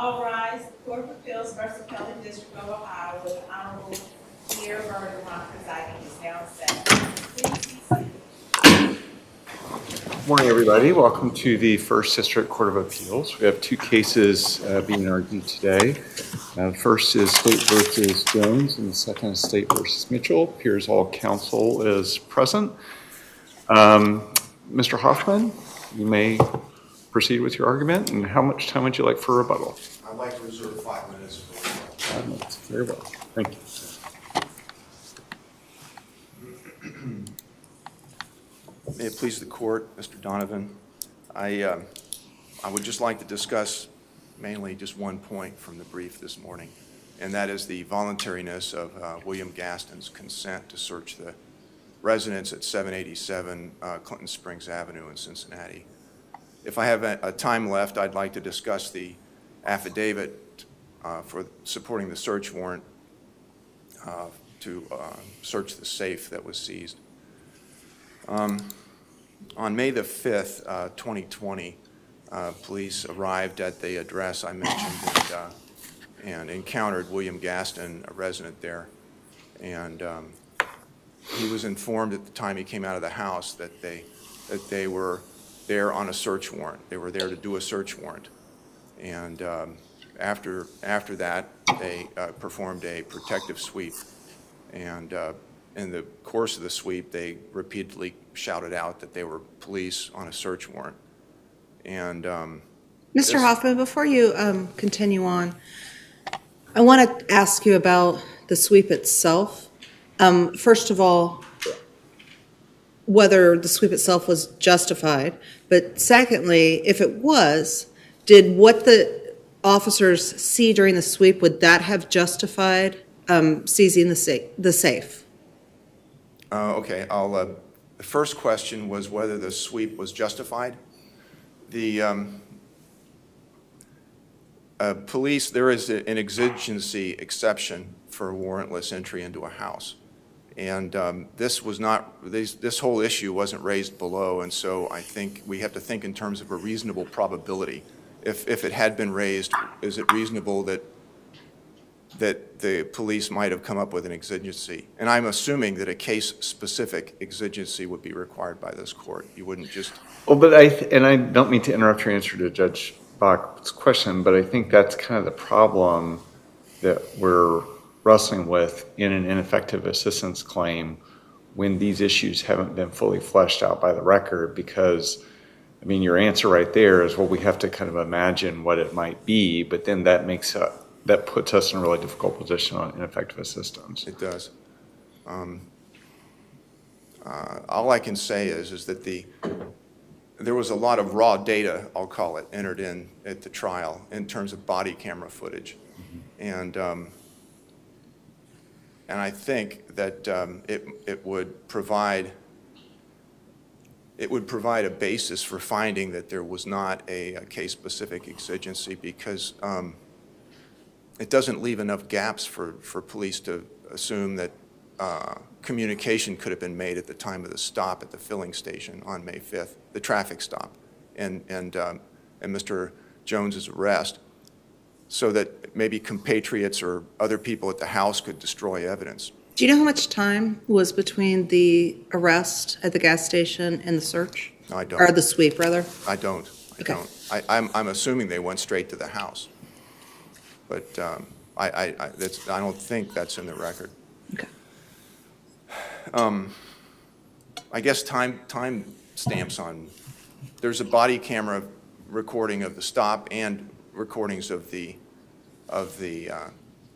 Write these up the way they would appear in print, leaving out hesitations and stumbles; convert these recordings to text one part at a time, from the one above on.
All rise. The Court of Appeals First Appellate District of Ohio with the Honorable Pierre Bergeron presiding is now set. Please be seated. Good morning, everybody. Welcome to the First District Court of Appeals. We have two cases being argued today. The first is State v. Jones, and the second is State v. Mitchell. Appears all counsel is present. Mr. Hoffman, you may proceed with your argument. And how much time would you like for rebuttal? I'd like to reserve 5 minutes for rebuttal. 5 minutes. Very well. Thank you. May it please the court, Mr. Donovan, I would just like to discuss mainly just one point from the brief this morning, and that is the voluntariness of William Gaston's consent to search the residence at 787 Clinton Springs Avenue in Cincinnati. If I have a time left, I'd like to discuss the affidavit for supporting the search warrant to search the safe that was seized. On May the 5th, 2020, police arrived at the address I mentioned and encountered William Gaston, a resident there. And he was informed at the time he came out of the house that they were there on a search warrant. They were there to do a search warrant. And after that, they performed a protective sweep. And in the course of the sweep, they repeatedly shouted out that they were police on a search warrant. And Mr. Hoffman, before you continue on, I want to ask you about the sweep itself. First of all, whether the sweep itself was justified, but secondly, if it was, did what the officers see during the sweep, would that have justified seizing the safe? Okay, the first question was whether the sweep was justified. The police, there is an exigency exception for warrantless entry into a house. And this was not, this whole issue wasn't raised below, and so I think we have to think in terms of a reasonable probability. If it had been raised, is it reasonable that the police might have come up with an exigency? And I'm assuming that a case-specific exigency would be required by this court. You wouldn't just... Well, but I don't mean to interrupt your answer to Judge Bach's question, but I think that's kind of the problem that we're wrestling with in an ineffective assistance claim when these issues haven't been fully fleshed out by the record, because, I mean, your answer right there is, well, we have to kind of imagine what it might be, but then that puts us in a really difficult position on ineffective assistance. It does. All I can say is that there was a lot of raw data, I'll call it, entered in at the trial in terms of body camera footage. Mm-hmm. And I think that it would provide a basis for finding that there was not a case-specific exigency, because it doesn't leave enough gaps for police to assume that communication could have been made at the time of the stop at the filling station on May 5th, the traffic stop, and Mr. Jones's arrest, so that maybe compatriots or other people at the house could destroy evidence. Do you know how much time was between the arrest at the gas station and the search? No, I don't. Or the sweep, rather? I don't. Okay. I'm assuming they went straight to the house, but I don't think that's in the record. Okay. I guess time stamps on. There's a body camera recording of the stop and recordings of the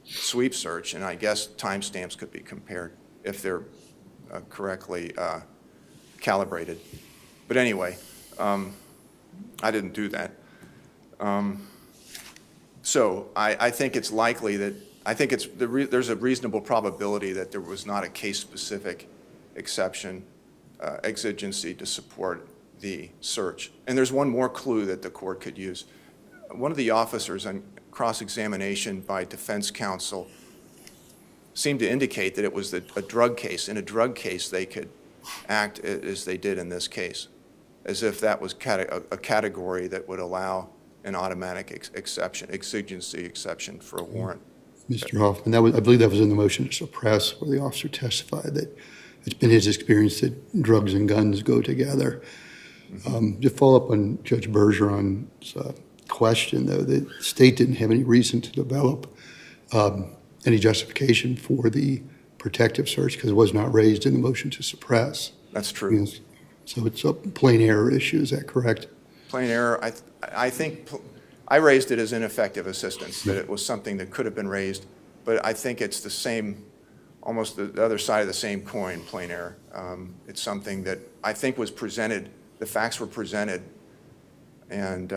sweep search, and I guess timestamps could be compared if they're correctly calibrated. But anyway, I didn't do that. So I think it's likely that there's a reasonable probability that there was not a case-specific exception, exigency to support the search. And there's one more clue that the court could use. One of the officers on cross-examination by defense counsel seemed to indicate that it was a drug case. In a drug case, they could act as they did in this case, as if that was a category that would allow an automatic exception, exigency exception for a warrant. Mr. Hoffman, I believe that was in the motion to suppress, where the officer testified that it's been his experience that drugs and guns go together. To follow up on Judge Bergeron's question, though, the state didn't have any reason to develop any justification for the protective search because it was not raised in the motion to suppress. That's true. Yes. So it's a plain error issue, is that correct? Plain error, I think, I raised it as ineffective assistance, that it was something that could have been raised, but I think it's the same, almost the other side of the same coin, plain error. It's something that I think was presented, the facts were presented, and,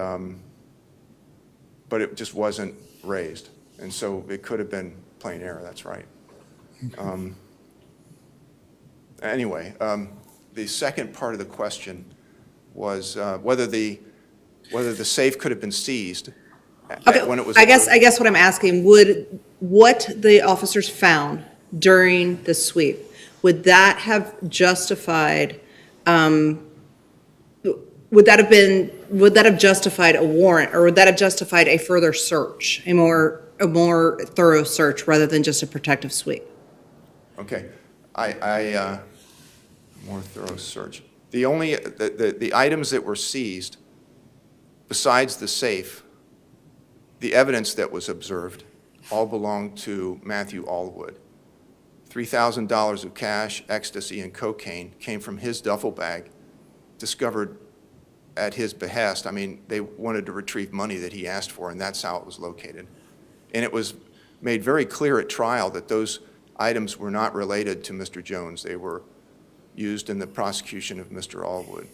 but it just wasn't raised. And so it could have been plain error, that's right. Anyway, the second part of the question was whether the safe could have been seized Okay, when it was. I guess what I'm asking, what the officers found during the sweep, would that have justified, would that have justified a warrant, or would that have justified a further search, a more thorough search rather than just a protective sweep? Okay, more thorough search. The items that were seized, besides the safe, the evidence that was observed, all belonged to Matthew Allwood. $3,000 of cash, ecstasy, and cocaine came from his duffel bag, discovered at his behest. I mean, they wanted to retrieve money that he asked for, and that's how it was located. And it was made very clear at trial that those items were not related to Mr. Jones. They were used in the prosecution of Mr. Allwood.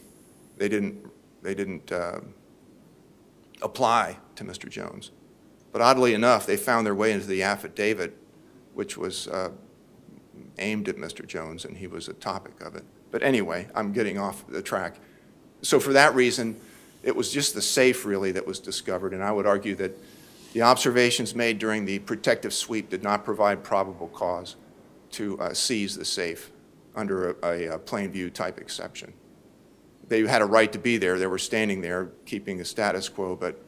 They didn't apply to Mr. Jones. But oddly enough, they found their way into the affidavit, which was aimed at Mr. Jones, and he was a topic of it. But anyway, I'm getting off the track. So for that reason, it was just the safe, really, that was discovered, and I would argue that the observations made during the protective sweep did not provide probable cause to seize the safe under a plain view type exception. They had a right to be there. They were standing there keeping the status quo, but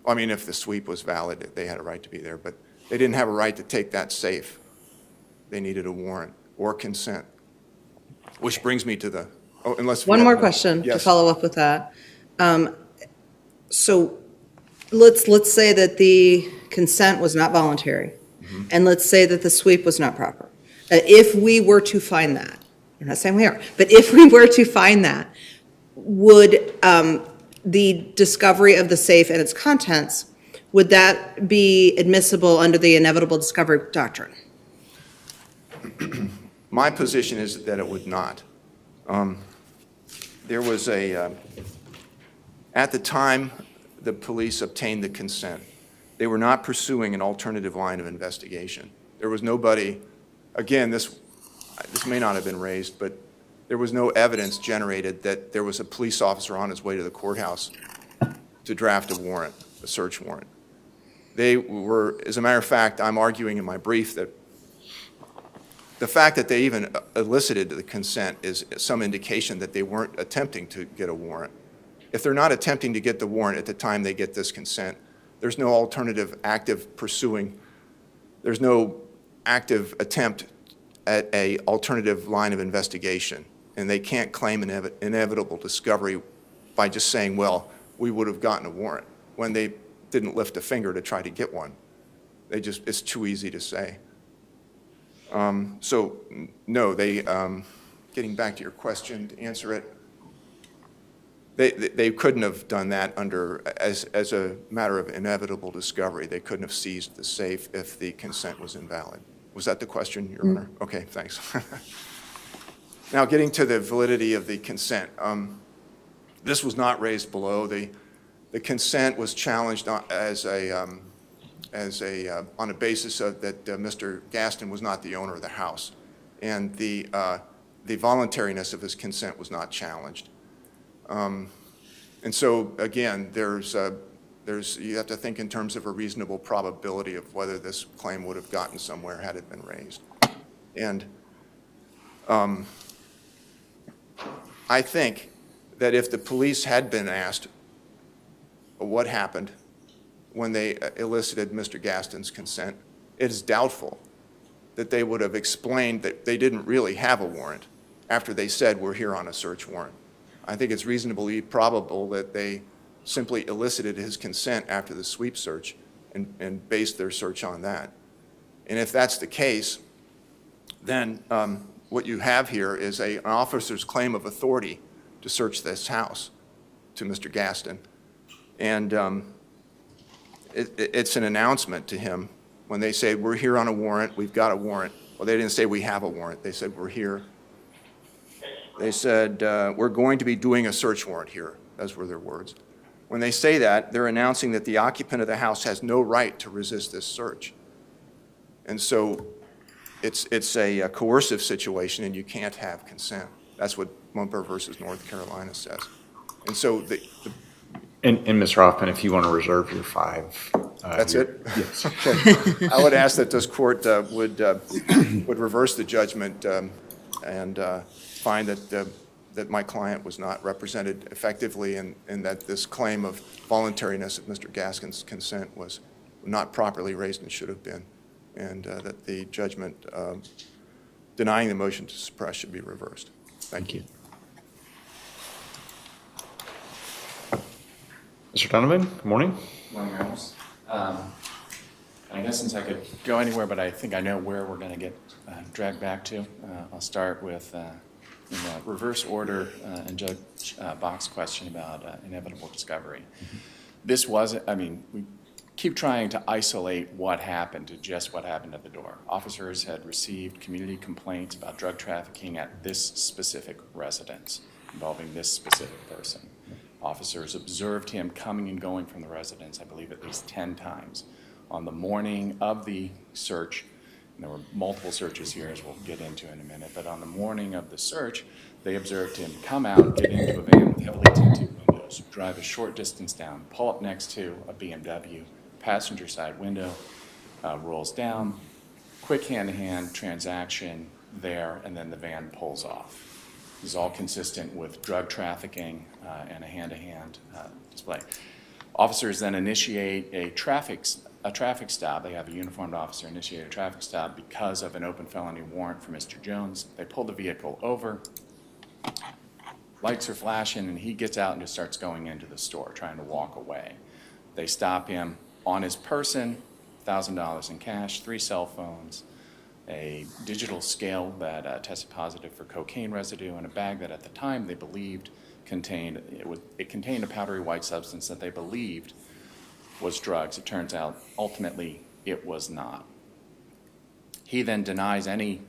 I mean, if the sweep was valid, they had a right to be there, but they didn't have a right to take that safe. They needed a warrant or consent, which brings me to the, One more question to Yes. follow up with that. So let's say that the consent was not voluntary, and let's say that the sweep was not proper. If we were to find that, I'm not saying we are, but if we were to find that, would the discovery of the safe and its contents, would that be admissible under the inevitable discovery doctrine? My position is that it would not. There was at the time the police obtained the consent, they were not pursuing an alternative line of investigation. There was nobody, again, this may not have been raised, but there was no evidence generated that there was a police officer on his way to the courthouse to draft a warrant, a search warrant. They were, as a matter of fact, I'm arguing in my brief that the fact that they even elicited the consent is some indication that they weren't attempting to get a warrant. If they're not attempting to get the warrant at the time they get this consent, there's no alternative active pursuing, there's no active attempt at a alternative line of investigation, and they can't claim an inevitable discovery by just saying, well, we would have gotten a warrant, when they didn't lift a finger to try to get one. It's too easy to say. So, no, getting back to your question, to answer it, they couldn't have done that as a matter of inevitable discovery. They couldn't have seized the safe if the consent was invalid. Was that the question, Your Honor? Okay, thanks. Now, getting to the validity of the consent, this was not raised below. The consent was challenged on a basis of that Mr. Gaston was not the owner of the house, and the voluntariness of his consent was not challenged. And so again, you have to think in terms of a reasonable probability of whether this claim would have gotten somewhere had it been raised. And I think that if the police had been asked what happened when they elicited Mr. Gaston's consent, it is doubtful that they would have explained that they didn't really have a warrant after they said, we're here on a search warrant. I think it's reasonably probable that they simply elicited his consent after the sweep search and based their search on that. And if that's the case, then what you have here is an officer's claim of authority to search this house to Mr. Gaston. And it's an announcement to him when they say, we're here on a warrant, we've got a warrant. Well, they didn't say we have a warrant. They said, we're here. They said, we're going to be doing a search warrant here. Those were their words. When they say that, they're announcing that the occupant of the house has no right to resist this search. And so it's a coercive situation, and you can't have consent. That's what Mumper versus North Carolina says. And so And Mr. Hoffman, if you want to reserve your 5. That's it? Yes. Okay. I would ask that this court would reverse the judgment and find that my client was not represented effectively and that this claim of voluntariness of Mr. Gaston's consent was not properly raised and should have been, and that the judgment denying the motion to suppress should be reversed. Thank you. Mr. Donovan, good morning. Morning, Your Honors. In essence, I could go anywhere, but I think I know where we're going to get dragged back to. I'll start with, in the reverse order, and Judge Bach's question about inevitable discovery. This wasn't, I mean, we keep trying to isolate what happened to just what happened at the door. Officers had received community complaints about drug trafficking at this specific residence involving this specific person. Officers observed him coming and going from the residence, I believe at least 10 times. On the morning of the search, and there were multiple searches here, as we'll get into in a minute, but on the morning of the search, they observed him come out, get into a van with heavily tinted windows, drive a short distance down, pull up next to a BMW, passenger side window, rolls down, quick hand-to-hand transaction there, and then the van pulls off. This is all consistent with drug trafficking and a hand-to-hand display. Officers then initiate a traffic stop. They have a uniformed officer initiate a traffic stop because of an open felony warrant for Mr. Jones. They pull the vehicle over. Lights are flashing, and he gets out and just starts going into the store, trying to walk away. They stop him on his person, $1,000 in cash, 3 cell phones, a digital scale that tested positive for cocaine residue, and a bag that at the time they believed contained a powdery white substance that they believed was drugs. It turns out ultimately it was not. He then denies any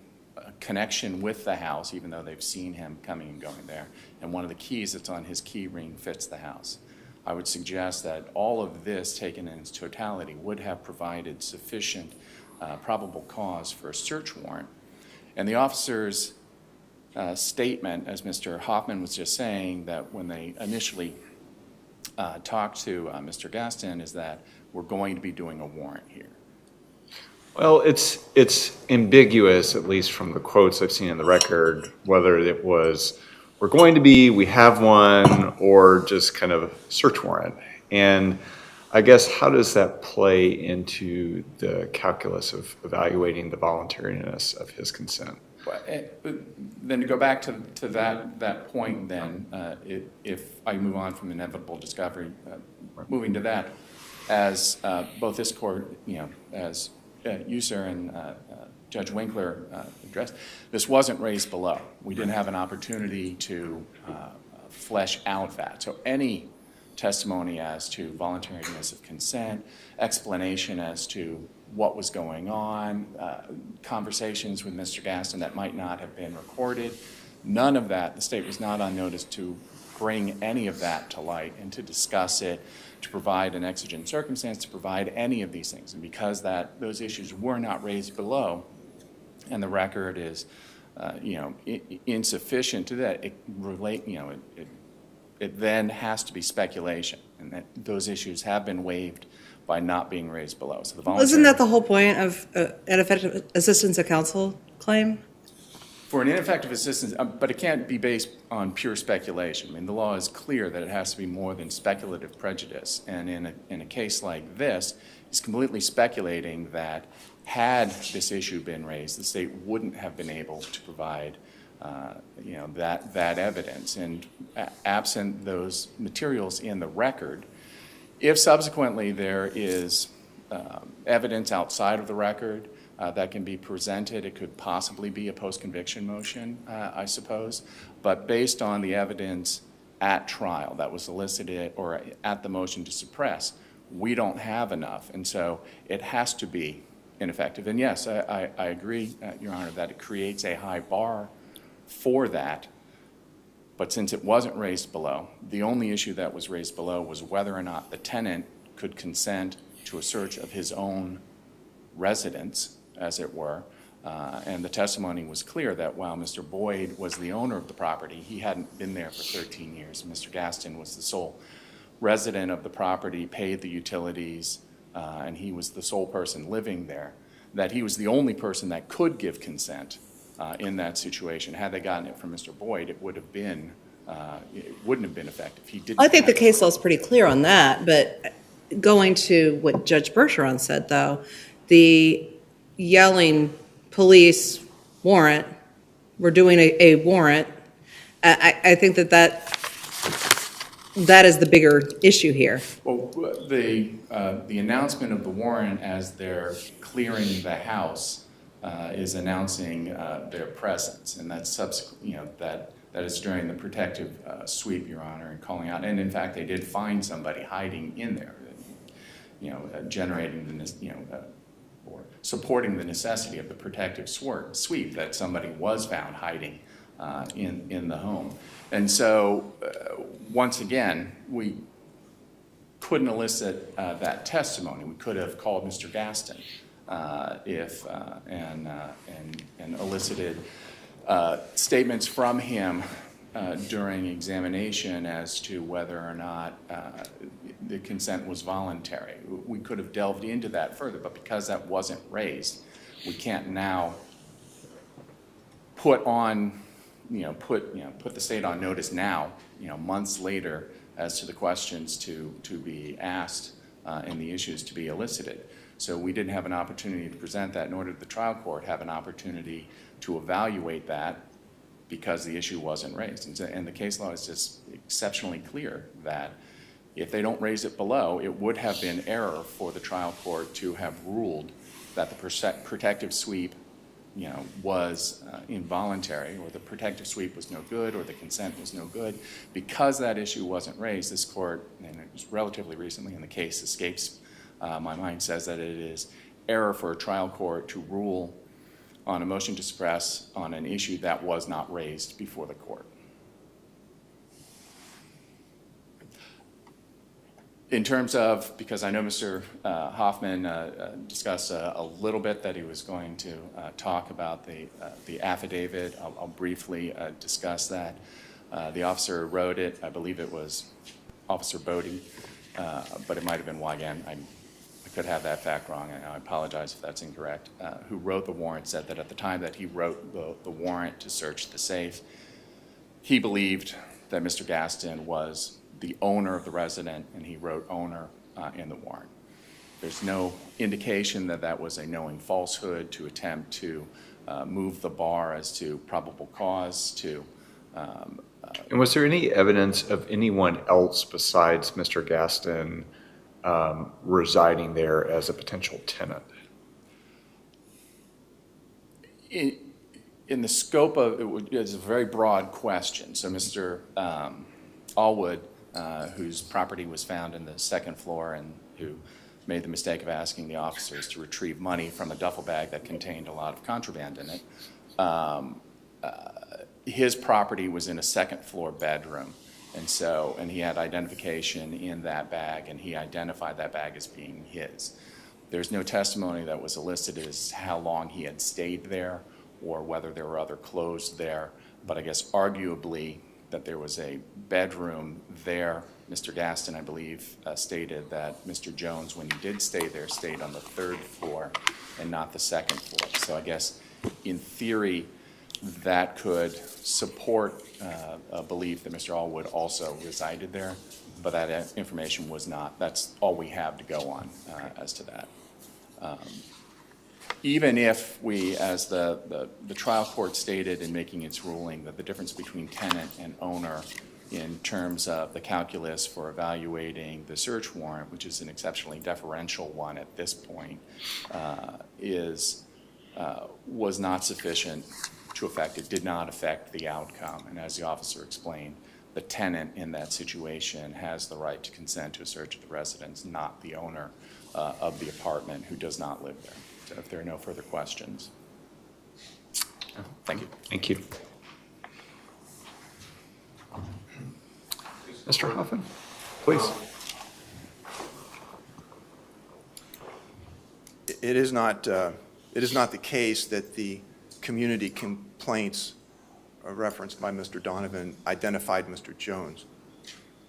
connection with the house, even though they've seen him coming and going there, and one of the keys that's on his key ring fits the house. I would suggest that all of this taken in its totality would have provided sufficient probable cause for a search warrant. And the officer's statement, as Mr. Hoffman was just saying, that when they initially talked to Mr. Gaston, is that we're going to be doing a warrant here. Well, it's ambiguous, at least from the quotes I've seen in the record, whether it was we're going to be, we have one, or just kind of search warrant. And I guess how does that play into the calculus of evaluating the voluntariness of his consent? Then to go back to that point, then, if I move on from inevitable discovery, moving to that, as both this court, as you, sir, and Judge Winkler addressed, this wasn't raised below. We didn't have an opportunity to flesh out that. So any testimony as to voluntariness of consent, explanation as to what was going on, conversations with Mr. Gaston that might not have been recorded, none of that, the state was not on notice to bring any of that to light and to discuss it, to provide an exigent circumstance, to provide any of these things. And because those issues were not raised below, and the record is, insufficient to that, it then has to be speculation, and that those issues have been waived by not being raised below. So Isn't that the whole point of an effective assistance of counsel claim? For an ineffective assistance, but it can't be based on pure speculation. I mean, the law is clear that it has to be more than speculative prejudice. And in a case like this, it's completely speculating that had this issue been raised, the state wouldn't have been able to provide that evidence. And absent those materials in the record, if subsequently there is evidence outside of the record that can be presented, it could possibly be a post-conviction motion, I suppose. But based on the evidence at trial that was elicited or at the motion to suppress, we don't have enough. And so it has to be ineffective. And yes, I agree, Your Honor, that it creates a high bar for that. But since it wasn't raised below, the only issue that was raised below was whether or not the tenant could consent to a search of his own residence, as it were. And the testimony was clear that while Mr. Boyd was the owner of the property, he hadn't been there for 13 years. Mr. Gaston was the sole resident of the property, paid the utilities, and he was the sole person living there, that he was the only person that could give consent in that situation. Had they gotten it from Mr. Boyd, it would have been, it wouldn't have been effective. He didn't. I think the have- case law is pretty clear on that, but going to what Judge Bergeron said, though, the yelling police warrant, we're doing a warrant, I think that is the bigger issue here. Well, the announcement of the warrant as they're clearing the house is announcing their presence, and that's subsequent, that is during the protective sweep, Your Honor, and calling out. And in fact, they did find somebody hiding in there, generating the, or supporting the necessity of the protective sweep, that somebody was found hiding in the home. And so, once again, we couldn't elicit that testimony. We could have called Mr. Gaston and elicited statements from him during examination as to whether or not the consent was voluntary. We could have delved into that further, but because that wasn't raised, we can't now put the state on notice now, months later, as to the questions to be asked and the issues to be elicited. So we didn't have an opportunity to present that, nor did the trial court have an opportunity to evaluate that because the issue wasn't raised. And the case law is just exceptionally clear that if they don't raise it below, it would have been error for the trial court to have ruled that the protective sweep was involuntary, or the protective sweep was no good, or the consent was no good. Because that issue wasn't raised, this court, and it was relatively recently, and the case escapes my mind, says that it is error for a trial court to rule on a motion to suppress on an issue that was not raised before the court. In terms of, because I know Mr. Hoffman discussed a little bit that he was going to talk about the affidavit, I'll briefly discuss that. The officer wrote it, I believe it was Officer Bodie, but it might have been Wigan. I could have that fact wrong, and I apologize if that's incorrect. Who wrote the warrant said that at the time that he wrote the warrant to search the safe, he believed that Mr. Gaston was the owner of the resident, and he wrote owner in the warrant. There's no indication that that was a knowing falsehood to attempt to move the bar as to probable cause to. And was there any evidence of anyone else besides Mr. Gaston residing there as a potential tenant? In the scope of it's a very broad question. So Mr. Allwood, whose property was found in the second floor and who made the mistake of asking the officers to retrieve money from a duffel bag that contained a lot of contraband in it, his property was in a second floor bedroom. And he had identification in that bag, and he identified that bag as being his. There's no testimony that was elicited as how long he had stayed there or whether there were other clothes there, but I guess arguably that there was a bedroom there. Mr. Gaston, I believe, stated that Mr. Jones, when he did stay there, stayed on the third floor and not the second floor. So I guess in theory, that could support a belief that Mr. Allwood also resided there, but that information was not. That's all we have to go on as to that. Even if we, as the trial court stated in making its ruling, that the difference between tenant and owner in terms of the calculus for evaluating the search warrant, which is an exceptionally deferential one at this point, was not sufficient to affect. It did not affect the outcome. And as the officer explained, the tenant in that situation has the right to consent to a search of the residence, not the owner of the apartment who does not live there. So if there are no further questions. Thank you. Thank you. Mr. Hoffman, please. It is not the case that the community complaints referenced by Mr. Donovan identified Mr. Jones.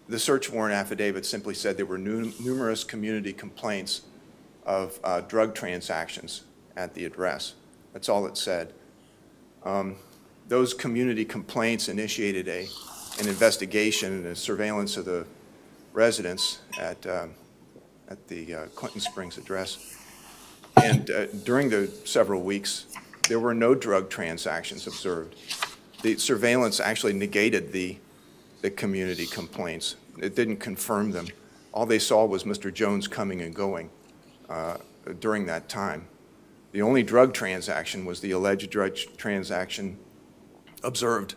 The search warrant affidavit simply said there were numerous community complaints of drug transactions at the address. That's all it said. Those community complaints initiated an investigation and a surveillance of the residence at the Clinton Springs address. And during the several weeks, there were no drug transactions observed. The surveillance actually negated the community complaints. It didn't confirm them. All they saw was Mr. Jones coming and going during that time. The only drug transaction was the alleged drug transaction observed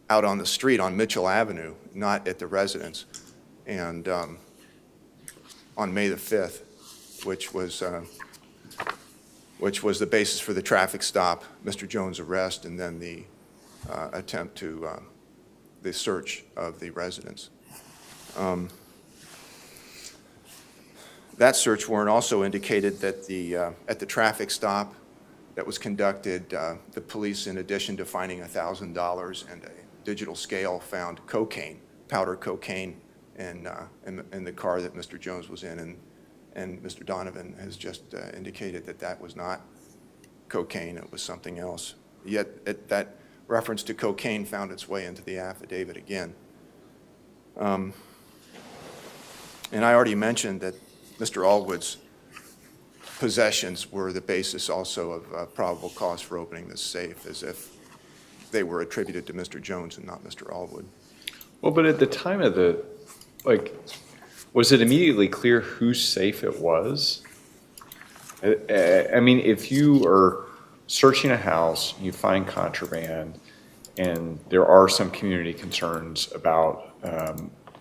out on the street on Mitchell Avenue, not at the residence, and on May the 5th, which was the basis for the traffic stop, Mr. Jones' arrest, and then the attempt to the search of the residence. That search warrant also indicated that at the traffic stop that was conducted, the police, in addition to finding $1,000 and a digital scale, found cocaine, powder cocaine, in the car that Mr. Jones was in, and Mr. Donovan has just indicated that that was not cocaine, it was something else. Yet that reference to cocaine found its way into the affidavit again. And I already mentioned that Mr. Allwood's possessions were the basis also of probable cause for opening this safe, as if they were attributed to Mr. Jones and not Mr. Allwood. Well, but at the time of was it immediately clear whose safe it was? I mean, if you are searching a house, you find contraband, and there are some community concerns about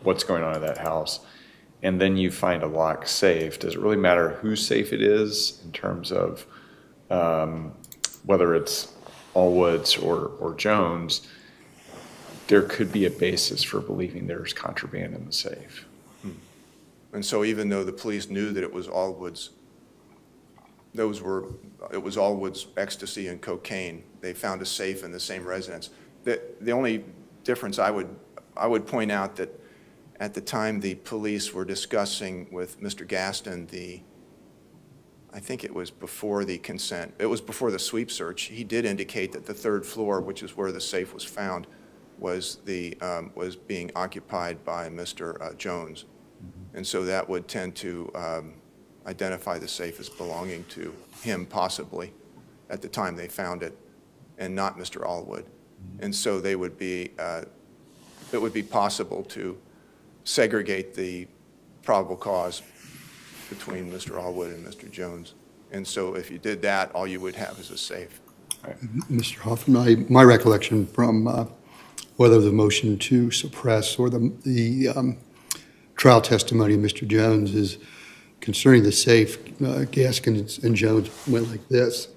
what's going on in that house, and then you find a locked safe, does it really matter whose safe it is in terms of whether it's Allwood's or Jones? There could be a basis for believing there's contraband in the safe. And so even though the police knew that it was Allwood's, it was Allwood's ecstasy and cocaine, they found a safe in the same residence. The only difference I would point out that at the time the police were discussing with Mr. Gaston I think it was before the consent, it was before the sweep search, he did indicate that the third floor, which is where the safe was found, was being occupied by Mr. Jones. And so that would tend to identify the safe as belonging to him possibly at the time they found it, and not Mr. Allwood. And so it would be possible to segregate the probable cause between Mr. Allwood and Mr. Jones. And so if you did that, all you would have is a safe. Mr. Hoffman, my recollection from whether the motion to suppress or the trial testimony of Mr. Jones is concerning the safe, Gaskin and Jones went like this,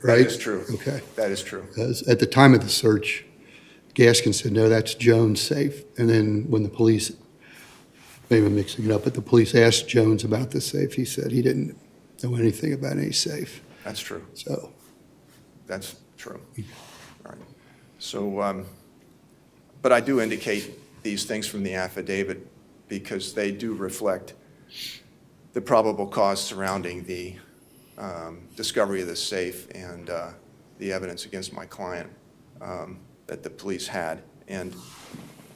right? That is true. Okay. That is true. At the time of the search, Gaskin said, no, that's Jones' safe. And then when the police, maybe I'm mixing it up, but the police asked Jones about the safe, he said he didn't know anything about any safe. That's true. So, That's true. All right. So, but I do indicate these things from the affidavit because they do reflect the probable cause surrounding the discovery of the safe and the evidence against my client. that the police had. And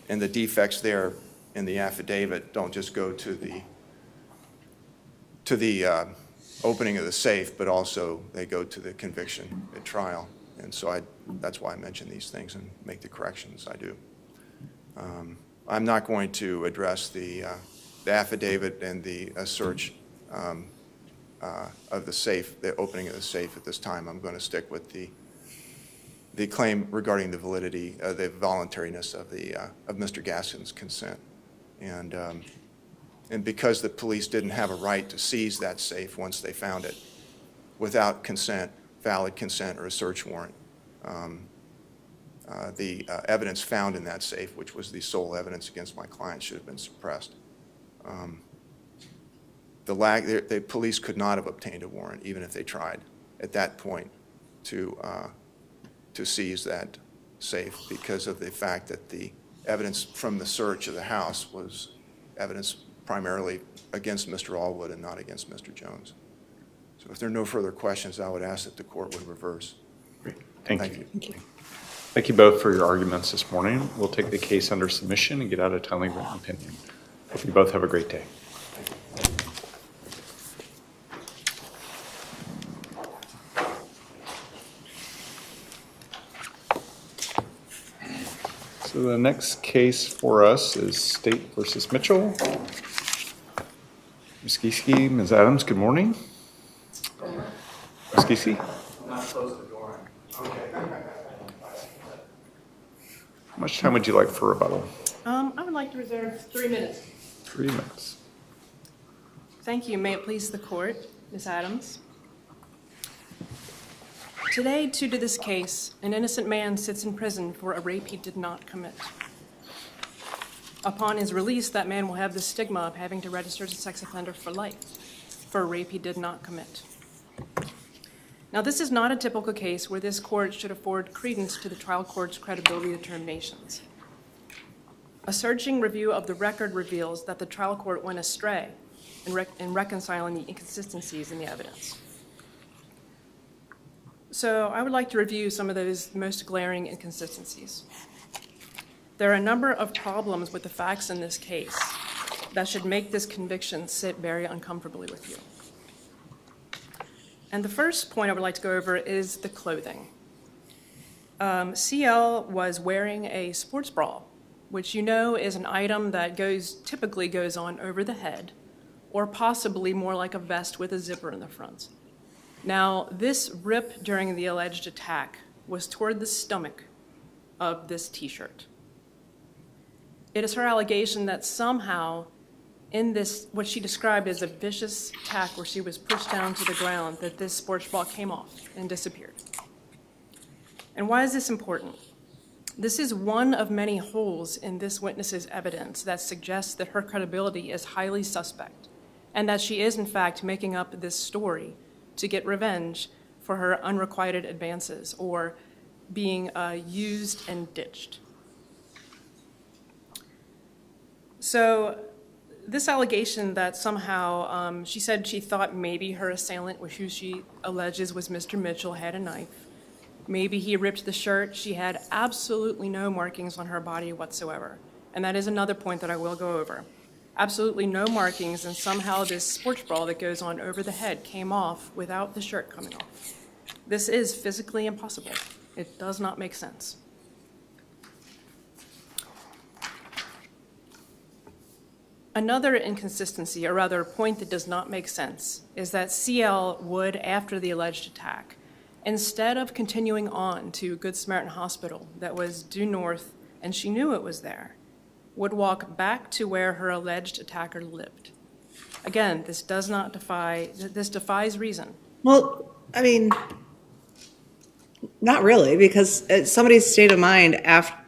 the defects there in the affidavit don't just go to the opening of the safe, but also they go to the conviction at trial. And so that's why I mention these things and make the corrections I do. I'm not going to address the affidavit and the search of the safe, the opening of the safe at this time. I'm going to stick with the claim regarding the validity, the voluntariness of Mr. Gaston's consent. And because the police didn't have a right to seize that safe once they found it, without consent, valid consent or a search warrant, the evidence found in that safe, which was the sole evidence against my client, should have been suppressed. The police could not have obtained a warrant, even if they tried at that point to seize that safe, because of the fact that the evidence from the search of the house was evidence primarily against Mr. Allwood and not against Mr. Jones. So if there are no further questions, I would ask that the court would reverse. Great. Thank you. Thank you. Thank you both for your arguments this morning. We'll take the case under submission and get out a timely written opinion. Hope you both have a great day. So the next case for us is State versus Mitchell. Ms. Gieseke, Ms. Adams, good morning. Ms. Gieseke? Not close the door. How much time would you like for rebuttal? I would like to reserve 3 minutes. 3 minutes. Thank you. May it please the court, Ms. Adams. Today, due to this case, an innocent man sits in prison for a rape he did not commit. Upon his release, that man will have the stigma of having to register as a sex offender for life for a rape he did not commit. Now, this is not a typical case where this court should afford credence to the trial court's credibility determinations. A searching review of the record reveals that the trial court went astray in reconciling the inconsistencies in the evidence. So I would like to review some of those most glaring inconsistencies. There are a number of problems with the facts in this case that should make this conviction sit very uncomfortably with you. And the first point I would like to go over is the clothing. CL was wearing a sports bra, which you know is an item that typically goes on over the head, or possibly more like a vest with a zipper in the front. Now, this rip during the alleged attack was toward the stomach of this t-shirt. It is her allegation that somehow in this, what she described as a vicious attack where she was pushed down to the ground, that this sports bra came off and disappeared. And why is this important? This is one of many holes in this witness's evidence that suggests that her credibility is highly suspect and that she is in fact making up this story to get revenge for her unrequited advances or being used and ditched. So this allegation that somehow she said she thought maybe her assailant, who she alleges was Mr. Mitchell, had a knife. Maybe he ripped the shirt. She had absolutely no markings on her body whatsoever. And that is another point that I will go over. Absolutely no markings, and somehow this sports bra that goes on over the head came off without the shirt coming off. This is physically impossible. It does not make sense. Another inconsistency, or rather a point that does not make sense, is that CL would, after the alleged attack, instead of continuing on to Good Samaritan Hospital that was due north, and she knew it was there, would walk back to where her alleged attacker lived. Again, this defies reason. Well, I mean, not really, because somebody's state of mind,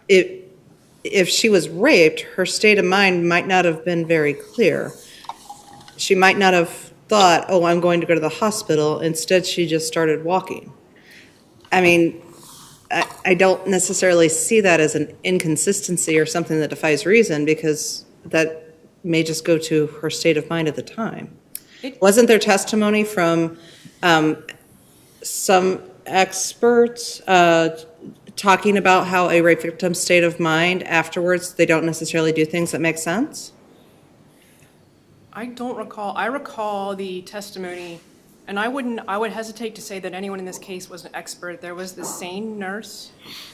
if she was raped, her state of mind might not have been very clear. She might not have thought, oh, I'm going to go to the hospital. Instead, she just started walking. I mean, I don't necessarily see that as an inconsistency or something that defies reason, because that may just go to her state of mind at the time. Wasn't there testimony from some experts talking about how a rape victim's state of mind afterwards, they don't necessarily do things that make sense? I don't recall. I recall the testimony, and I would hesitate to say that anyone in this case was an expert. There was the sane nurse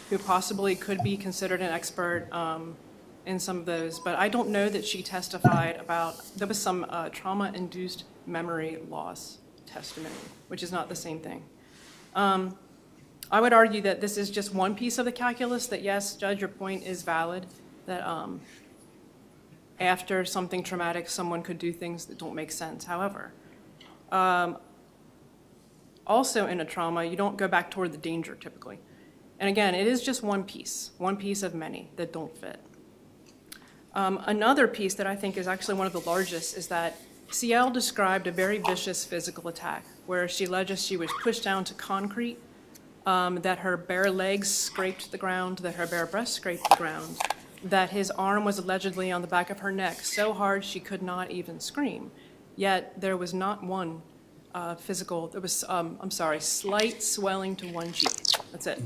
who possibly could be considered an expert in some of those, but I don't know that she testified about, there was some trauma-induced memory loss testimony, which is not the same thing. I would argue that this is just one piece of the calculus, that yes, Judge, your point is valid, that after something traumatic, someone could do things that don't make sense. However, also in a trauma, you don't go back toward the danger typically. And again, it is just one piece of many that don't fit. Another piece that I think is actually one of the largest is that Ciel described a very vicious physical attack where she alleges she was pushed down to concrete, that her bare legs scraped the ground, that her bare breast scraped the ground, that his arm was allegedly on the back of her neck so hard she could not even scream. Yet there was not one slight swelling to one cheek. That's it.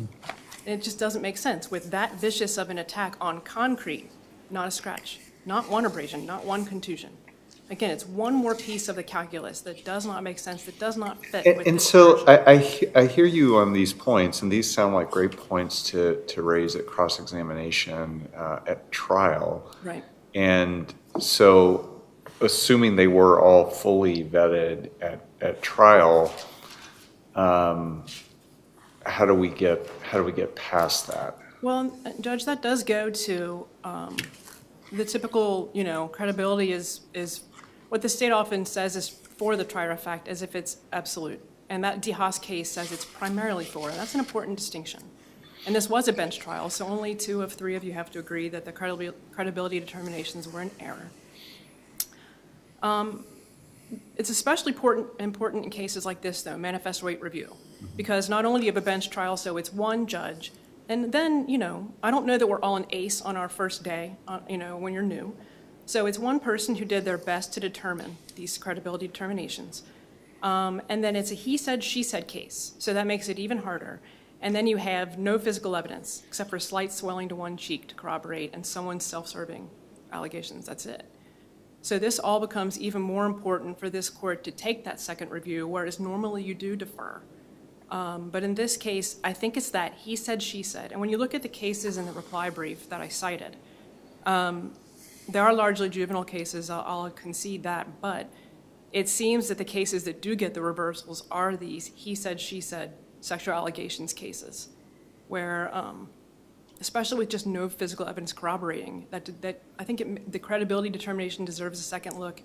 It just doesn't make sense. With that vicious of an attack on concrete, not a scratch, not one abrasion, not one contusion. Again, it's one more piece of the calculus that does not make sense, that does not fit with And this so version. I hear you on these points, and these sound like great points to raise at cross-examination at trial. Right. And so, assuming they were all fully vetted at trial, how do we get past that? Well, Judge, that does go to the typical, credibility is what the state often says is for the trier of fact, as if it's absolute. And that DeHaas case says it's primarily for, and that's an important distinction. And this was a bench trial, so only 2 of 3 of you have to agree that the credibility determinations were in error. It's especially important in cases like this, though, manifest weight review, because not only do you have a bench trial, so it's one judge, and then, I don't know that we're all an ace on our first day, when you're new. So it's one person who did their best to determine these credibility determinations. And then it's a he said, she said case, so that makes it even harder. And then you have no physical evidence, except for slight swelling to one cheek to corroborate, and someone's self-serving allegations, that's it. So this all becomes even more important for this court to take that second review, whereas normally you do defer. But in this case, I think it's that he said, she said. And when you look at the cases in the reply brief that I cited, there are largely juvenile cases, I'll concede that, but it seems that the cases that do get the reversals are these he said, she said sexual allegations cases, where, especially with just no physical evidence corroborating, that I think the credibility determination deserves a second look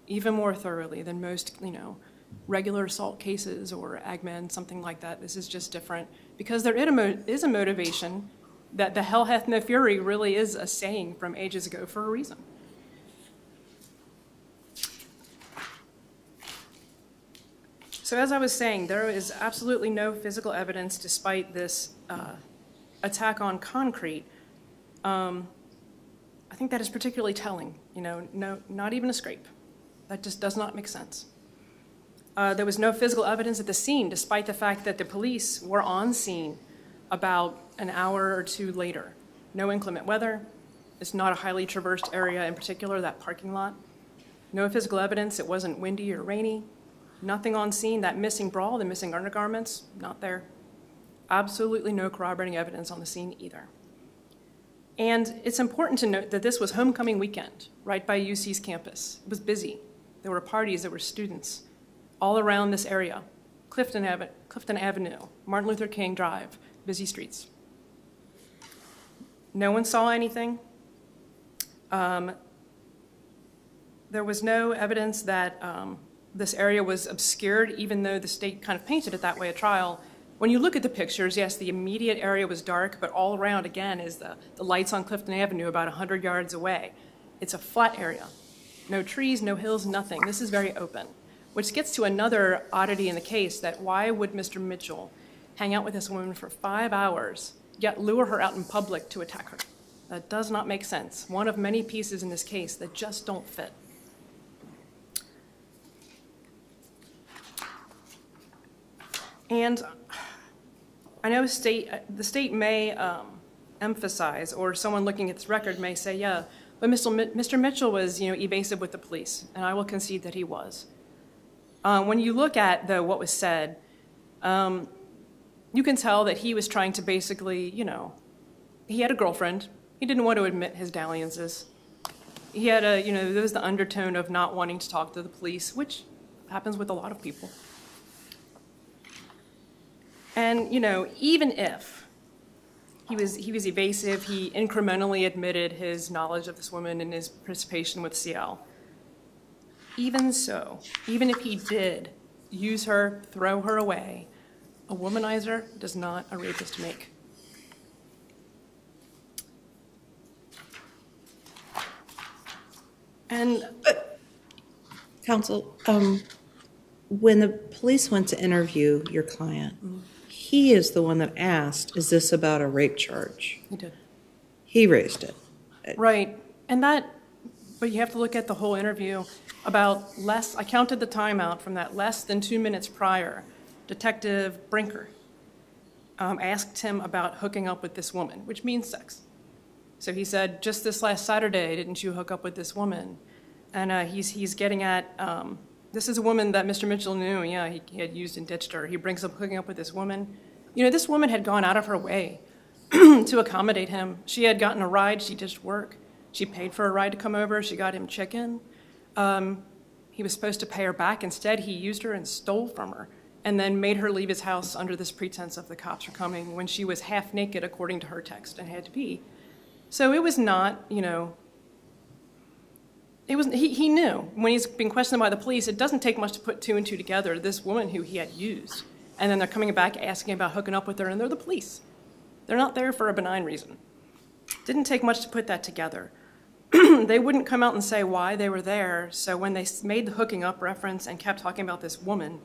even more thoroughly than most, regular assault cases or AgMen, something like that. This is just different because there is a motivation that the hell hath no fury really is a saying from ages ago for a reason. So as I was saying, there is absolutely no physical evidence despite this attack on concrete. I think that is particularly telling, no, not even a scrape. That just does not make sense. There was no physical evidence at the scene, despite the fact that the police were on scene about an hour or 2 later. No inclement weather. It's not a highly traversed area in particular, that parking lot. No physical evidence. It wasn't windy or rainy. Nothing on scene. That missing bra, the missing undergarments, not there. Absolutely no corroborating evidence on the scene either. And it's important to note that this was homecoming weekend, right by UC's campus. It was busy. There were parties, there were students all around this area. Clifton Avenue, Martin Luther King Drive, busy streets. No one saw anything. There was no evidence that this area was obscured, even though the state kind of painted it that way at trial. When you look at the pictures, yes, the immediate area was dark, but all around, again, is the lights on Clifton Avenue about 100 yards away. It's a flat area. No trees, no hills, nothing. This is very open, which gets to another oddity in the case, that why would Mr. Mitchell hang out with this woman for 5 hours, yet lure her out in public to attack her? That does not make sense. One of many pieces in this case that just don't fit. And I know the state may emphasize, or someone looking at this record may say, yeah, but Mr. Mitchell was, evasive with the police, and I will concede that he was. When you look at, though, what was said, you can tell that he was trying to basically, he had a girlfriend. He didn't want to admit his dalliances. He had there was the undertone of not wanting to talk to the police, which happens with a lot of people. And, even if he was evasive, he incrementally admitted his knowledge of this woman and his participation with CL. Even so, even if he did use her, throw her away, a womanizer does not a rapist make. And Counsel, when the police went to interview your client, he is the one that asked, is this about a rape charge? he did. He raised it. Right, but you have to look at the whole interview. I counted the time out from that less than 2 minutes prior. Detective Brinker asked him about hooking up with this woman, which means sex. So he said, just this last Saturday, didn't you hook up with this woman? And he's getting at, this is a woman that Mr. Mitchell knew, he had used and ditched her. He brings up hooking up with this woman. This woman had gone out of her way to accommodate him. She had gotten a ride, she ditched work. She paid for a ride to come over, she got him chicken. He was supposed to pay her back. Instead, he used her and stole from her, and then made her leave his house under this pretense of the cops were coming when she was half naked, according to her text, and had to pee. So it was not, he knew. When he's being questioned by the police, it doesn't take much to put two and two together, this woman who he had used. And then they're coming back asking about hooking up with her, and they're the police. They're not there for a benign reason. Didn't take much to put that together. They wouldn't come out and say why they were there, so when they made the hooking up reference and kept talking about this woman,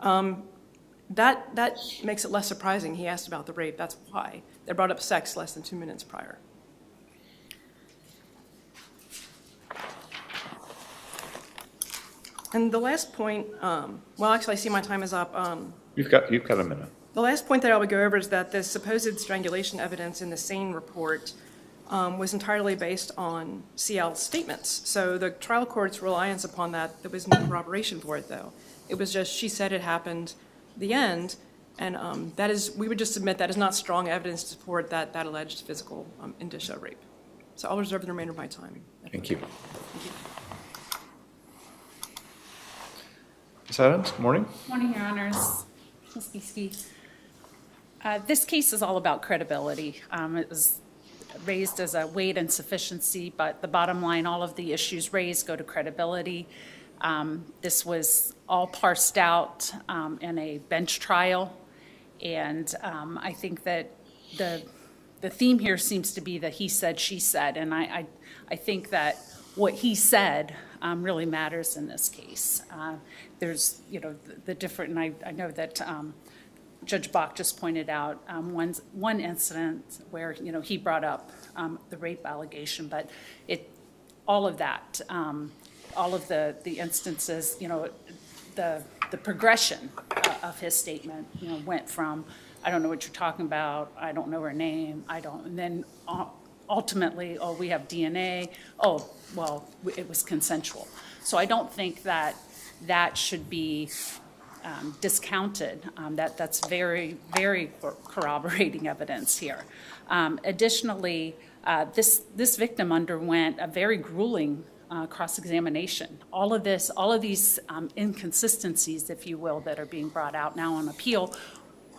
that makes it less surprising he asked about the rape. That's why. They brought up sex less than 2 minutes prior. And the last point, actually I see my time is up. You've got a minute. The last point that I would go over is that this supposed strangulation evidence in the SANE report was entirely based on CL's statements. So the trial court's reliance upon that, there was no corroboration for it, though. It was just, she said it happened, the end, and we would just submit that is not strong evidence to support that alleged physical indicia of rape. So I'll reserve the remainder of my time. Thank you. Thank you. Ms. Adams, good morning. Morning, Your Honors. Ms. Giske. This case is all about credibility. It was raised as a weight and sufficiency, but the bottom line, all of the issues raised go to credibility. This was all parsed out in a bench trial, and I think that the theme here seems to be that he said, she said, and I think that what he said really matters in this case. There's, the different, and I know that Judge Bach just pointed out one incident where, he brought up the rape allegation, but all of that, all of the instances, the progression of his statement, went from, I don't know what you're talking about, I don't know her name, and then ultimately, we have DNA, it was consensual. So I don't think that should be discounted. That's very, very corroborating evidence here. Additionally, this victim underwent a very grueling cross-examination. All of these inconsistencies, if you will, that are being brought out now on appeal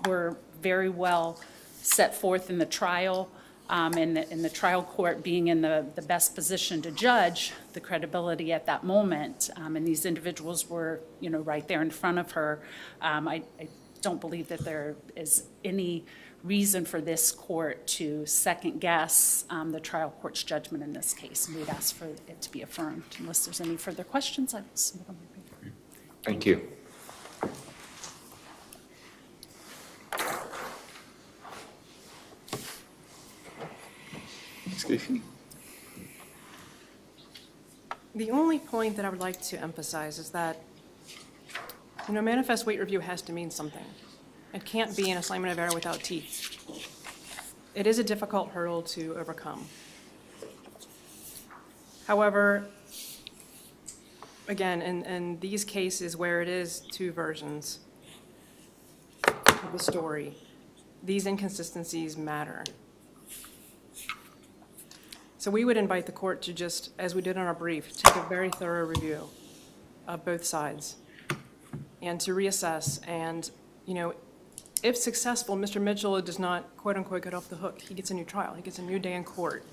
were very well set forth in the trial, and the trial court being in the best position to judge the credibility at that moment. And these individuals were, right there in front of her. I don't believe that there is any reason for this court to second guess the trial court's judgment in this case. And we'd ask for it to be affirmed. Unless there's any further questions, I will submit on my paper. Thank you. The only point that I would like to emphasize is that, manifest weight review has to mean something. It can't be an assignment of error without teeth. It is a difficult hurdle to overcome. However, again, in these cases where it is two versions of the story, these inconsistencies matter. So we would invite the court to just, as we did in our brief, take a very thorough review of both sides and to reassess. And, you know, if successful, Mr. Mitchell does not, quote unquote, get off the hook. He gets a new trial. He gets a new day in court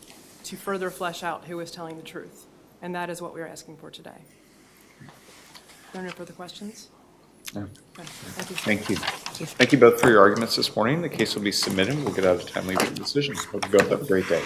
to further flesh out who is telling the truth. And that is what we are asking for today. Are there any further questions? No. Okay. Thank you. Thank you. Thank you both for your arguments this morning. The case will be submitted. We'll get out a timely written decision. Hope you both have a great day.